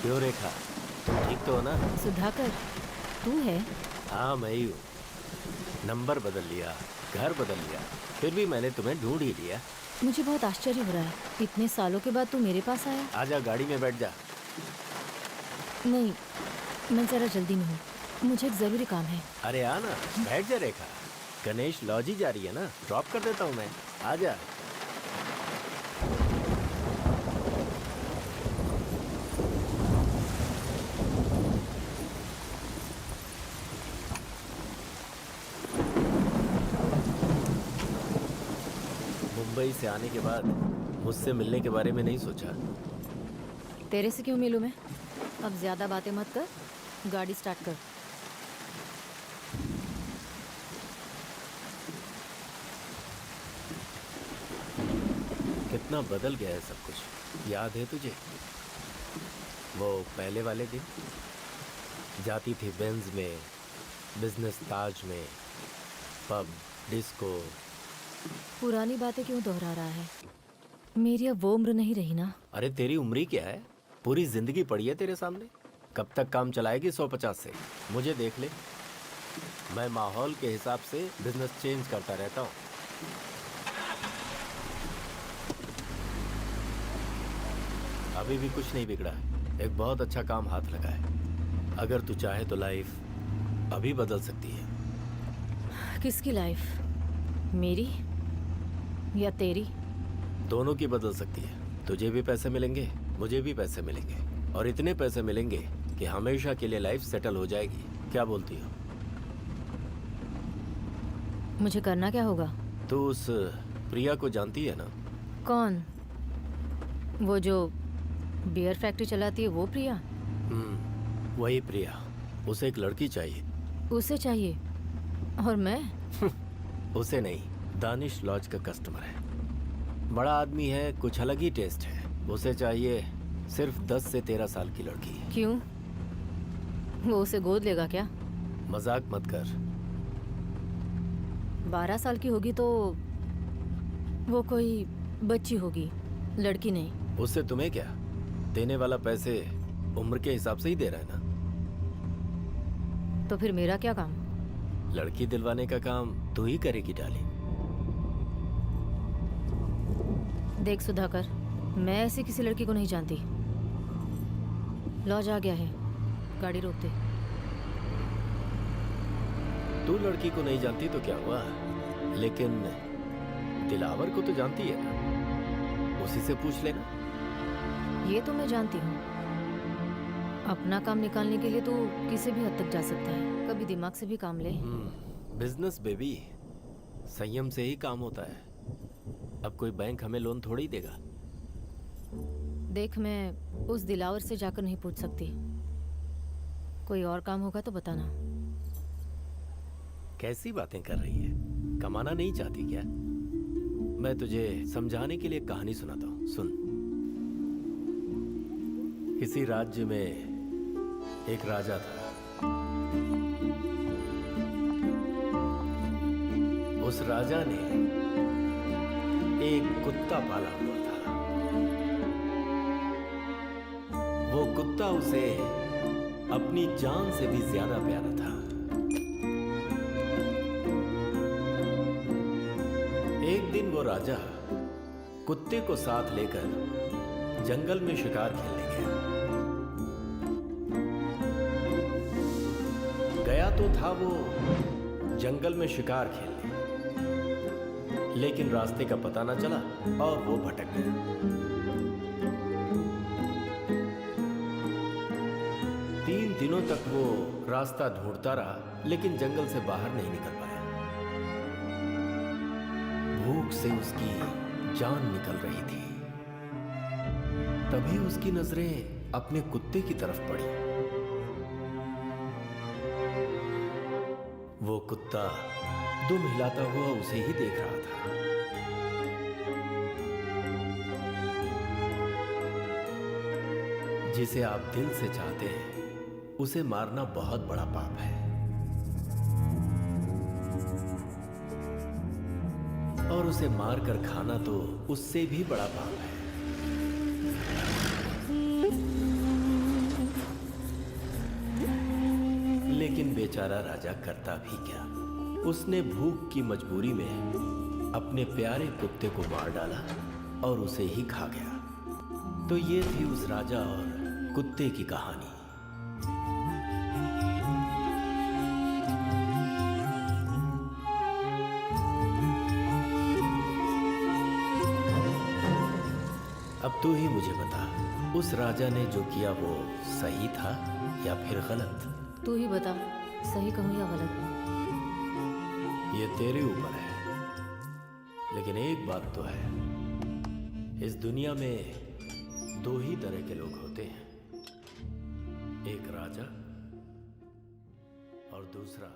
क्यों रेखा, तुम ठीक तो हो ना? सुधाकर, तू है? हाँ मैं ही हूँ। नंबर बदल लिया, घर बदल लिया, फिर भी मैंने तुम्हें ढूंढ ही लिया। मुझे बहुत आश्चर्य हो रहा है, इतने सालों के बाद तू मेरे पास आया। आजा गाड़ी में बैठ जा। नहीं, मैं जरा जल्दी में हूँ, मुझे एक जरूरी काम है। अरे आना, बैठ जा रेखा। गणेश लॉज ही जा रही है ना, ड्रॉप कर देता हूँ मैं। आजा। मुंबई से आने के बाद मुझसे मिलने के बारे में नहीं सोचा। तेरे से क्यों मिलूं मैं? अब ज्यादा बातें मत कर, गाड़ी स्टार्ट कर। कितना बदल गया है सब कुछ, याद है तुझे? वो पहले वाले दिन जाती थी बेंज में, बिजनेस ताज में, पब, डिस्को। पुरानी बातें क्यों दोहरा रहा है? मेरी अब वो उम्र नहीं रही ना। अरे तेरी उम्र ही क्या है, पूरी जिंदगी पड़ी है तेरे सामने। कब तक काम चलाएगी 150 से? मुझे देख ले, मैं माहौल के हिसाब से बिजनेस चेंज करता रहता हूँ। अभी भी कुछ नहीं बिगड़ा है, एक बहुत अच्छा काम हाथ लगा है। अगर तू चाहे तो लाइफ अभी बदल सकती है। किसकी लाइफ? मेरी या तेरी? दोनों की बदल सकती है। तुझे भी पैसे मिलेंगे, मुझे भी पैसे मिलेंगे, और इतने पैसे मिलेंगे कि हमेशा के लिए लाइफ सेटल हो जाएगी। क्या बोलती हो? मुझे करना क्या होगा? तू उस प्रिया को जानती है ना? कौन? वो जो बियर फैक्ट्री चलाती है, वो प्रिया? वही प्रिया। उसे एक लड़की चाहिए। उसे चाहिए? और मैं? उसे नहीं, दानिश लॉज का कस्टमर है। बड़ा आदमी है, कुछ अलग ही टेस्ट है। उसे चाहिए सिर्फ 10 से 13 साल की लड़की। क्यों? वो उसे गोद लेगा क्या? मजाक मत कर। 12 साल की होगी तो वो कोई बच्ची होगी, लड़की नहीं। उससे तुम्हें क्या? देने वाला पैसे उम्र के हिसाब से ही दे रहा है ना। तो फिर मेरा क्या काम? लड़की दिलवाने का काम तू ही करेगी डार्लिंग। देख सुधाकर, मैं ऐसी किसी लड़की को नहीं जानती। लॉज आ गया है, गाड़ी रोक दे। तू लड़की को नहीं जानती तो क्या हुआ, लेकिन दिलावर को तो जानती है ना, उसी से पूछ लेना। ये तो मैं जानती हूँ, अपना काम निकालने के लिए तू किसी भी हद तक जा सकता है। कभी दिमाग से भी काम ले। बिजनेस बेबी, संयम से ही काम होता है। अब कोई बैंक हमें लोन थोड़ी ही देगा। देख, मैं उस दिलावर से जाकर नहीं पूछ सकती। कोई और काम होगा तो बताना। कैसी बातें कर रही है, कमाना नहीं चाहती क्या? मैं तुझे समझाने के लिए कहानी सुनाता हूँ, सुन। किसी राज्य में एक राजा था। उस राजा ने एक कुत्ता पाला हुआ था। वो कुत्ता उसे अपनी जान से भी ज्यादा प्यारा था। एक दिन वो राजा कुत्ते को साथ लेकर जंगल में शिकार खेलने गया। गया तो था वो जंगल में शिकार खेलने, लेकिन रास्ते का पता ना चला और वो भटक गया। 3 दिनों तक वो रास्ता ढूंढता रहा, लेकिन जंगल से बाहर नहीं निकल पाया। भूख से उसकी जान निकल रही थी। तभी उसकी नजरें अपने कुत्ते की तरफ पड़ी। वो कुत्ता दुम हिलाता हुआ उसे ही देख रहा था। जिसे आप दिल से चाहते हैं, उसे मारना बहुत बड़ा पाप है, और उसे मारकर खाना तो उससे भी बड़ा पाप है। लेकिन बेचारा राजा करता भी क्या, उसने भूख की मजबूरी में अपने प्यारे कुत्ते को मार डाला और उसे ही खा गया। तो ये थी उस राजा और कुत्ते की कहानी। अब तू ही मुझे बता, उस राजा ने जो किया वो सही था या फिर गलत? तू ही बता, सही कहूँ या गलत? ये तेरे ऊपर है, लेकिन एक बात तो है, इस दुनिया में दो ही तरह के लोग होते हैं, एक राजा और दूसरा